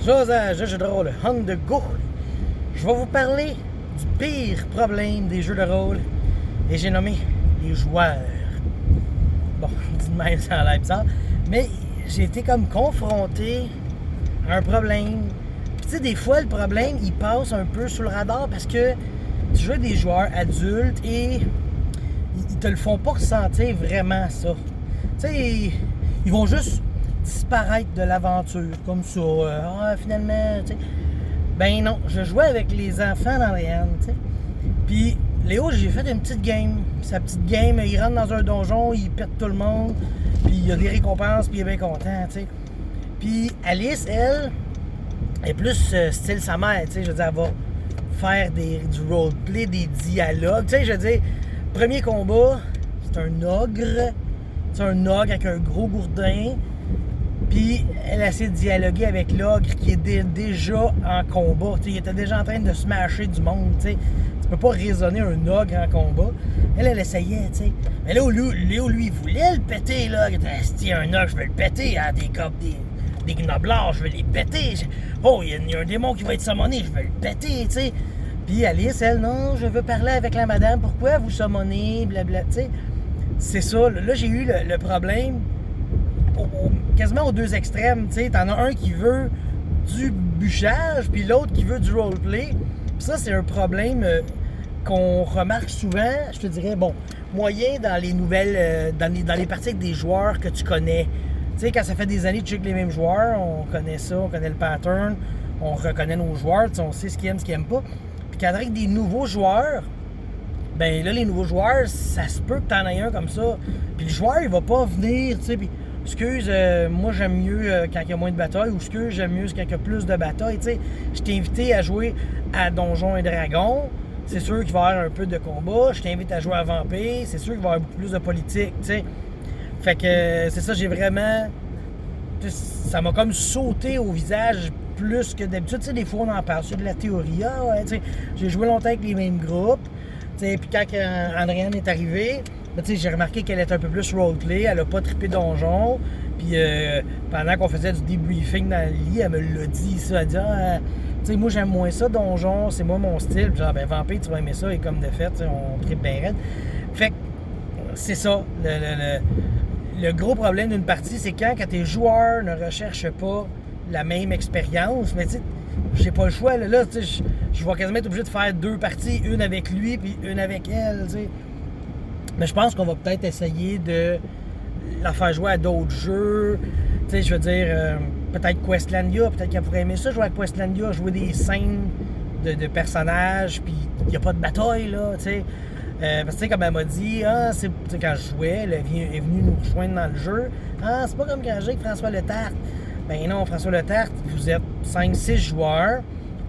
Josage de jeux de rôle on the go. Je vais vous parler du pire problème des jeux de rôle et j'ai nommé les joueurs. Bon, dit de même, ça a l'air bizarre, mais j'ai été comme confronté à un problème. Puis tu sais, des fois, le problème, il passe un peu sous le radar parce que tu joues des joueurs adultes et ils te le font pas ressentir vraiment ça. Tu sais, ils vont juste disparaître de l'aventure comme ça. Finalement, tu sais. Ben non, je jouais avec les enfants d'Andréane, tu sais. Puis Léo, j'ai fait une petite game. Sa petite game, il rentre dans un donjon, il pète tout le monde, puis il y a des récompenses, puis il est bien content, tu sais. Puis Alice, elle, est plus style sa mère, tu sais. Je veux dire, elle va faire du roleplay, des dialogues. Tu sais, je veux dire, premier combat, c'est un ogre. C'est un ogre avec un gros gourdin. Puis elle essaie de dialoguer avec l'ogre qui est déjà en combat. Tu sais, il était déjà en train de smasher du monde, tu sais. Tu peux pas raisonner un ogre en combat. Elle essayait, tu sais. Mais Léo, lui, il voulait le péter, là. Il était, si un ogre, je vais le péter. Hein, des gnoblards, je vais les péter. Oh, il y a un démon qui va être summoné, je vais le péter, tu sais. Puis Alice, elle, non, je veux parler avec la madame. Pourquoi vous summonez, blabla, tu sais. C'est ça. Là, j'ai eu le problème quasiment aux deux extrêmes, tu sais. T'en as un qui veut du bûchage, puis l'autre qui veut du roleplay. Puis ça, c'est un problème qu'on remarque souvent, je te dirais, bon, moyen dans les nouvelles, dans les parties avec des joueurs que tu connais. Tu sais, quand ça fait des années que tu joues avec les mêmes joueurs, on connaît ça, on connaît le pattern, on reconnaît nos joueurs, on sait ce qu'ils aiment, ce qu'ils n'aiment pas. Puis quand avec des nouveaux joueurs, ben là, les nouveaux joueurs, ça se peut que t'en aies un comme ça. Puis le joueur, il va pas venir, tu sais, puis excuse, moi j'aime mieux quand il y a moins de batailles, ou excuse, j'aime mieux quand il y a plus de batailles, tu sais. Je t'ai invité à jouer à Donjons et Dragons, c'est sûr qu'il va y avoir un peu de combat. Je t'invite à jouer à Vampire, c'est sûr qu'il va y avoir beaucoup plus de politique, tu sais. Fait que c'est ça, j'ai vraiment... Ça m'a comme sauté au visage plus que d'habitude. Tu sais, des fois on en parle sur de la théorie, tu sais, j'ai joué longtemps avec les mêmes groupes, tu sais, puis quand Andréane est arrivée, ben, j'ai remarqué qu'elle était un peu plus roleplay, elle a pas trippé donjon. Puis pendant qu'on faisait du debriefing dans le lit, elle me l'a dit ça. Elle a dit tu sais, moi j'aime moins ça, donjon, c'est moi mon style. Puis genre, ben Vampire, tu vas aimer ça, et comme de fait, on trippe bien raide. Fait que c'est ça. Le gros problème d'une partie, c'est quand tes joueurs ne recherchent pas la même expérience. Mais tu sais, j'ai pas le choix. Là tu sais, je vais quasiment être obligé de faire deux parties, une avec lui, puis une avec elle, tu sais. Mais je pense qu'on va peut-être essayer de la faire jouer à d'autres jeux. Tu sais, je veux dire, peut-être Questlandia, peut-être qu'elle pourrait aimer ça, jouer à Questlandia, jouer des scènes de personnages, puis il n'y a pas de bataille, là, tu sais. Parce que, tu sais, comme elle m'a dit, quand je jouais, elle est venue nous rejoindre dans le jeu. C'est pas comme quand j'ai avec François Letarte. Ben non, François Letarte, vous êtes 5-6 joueurs.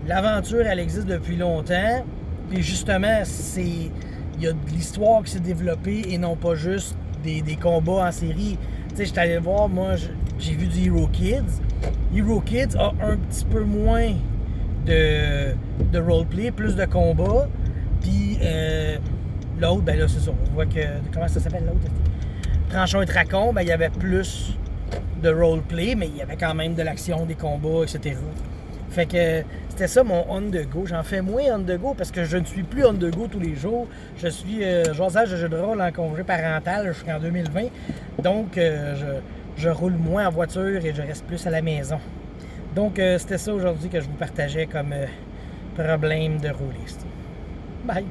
L'aventure, elle existe depuis longtemps. Puis justement, il y a de l'histoire qui s'est développée et non pas juste des combats en série. Tu sais, j'étais allé voir, moi, j'ai vu du Hero Kids. Hero Kids a un petit peu moins de roleplay, plus de combats. Puis l'autre, ben là, c'est ça. On voit que... Comment ça s'appelle l'autre? Tranchon et Tracon, ben il y avait plus de roleplay, mais il y avait quand même de l'action, des combats, etc. Fait que c'était ça mon on the go. J'en fais moins on the go parce que je ne suis plus on the go tous les jours. Je suis Josage de jeux de rôle en congé parental jusqu'en 2020. Donc je roule moins en voiture et je reste plus à la maison. Donc c'était ça aujourd'hui que je vous partageais comme problème de rôliste. Bye!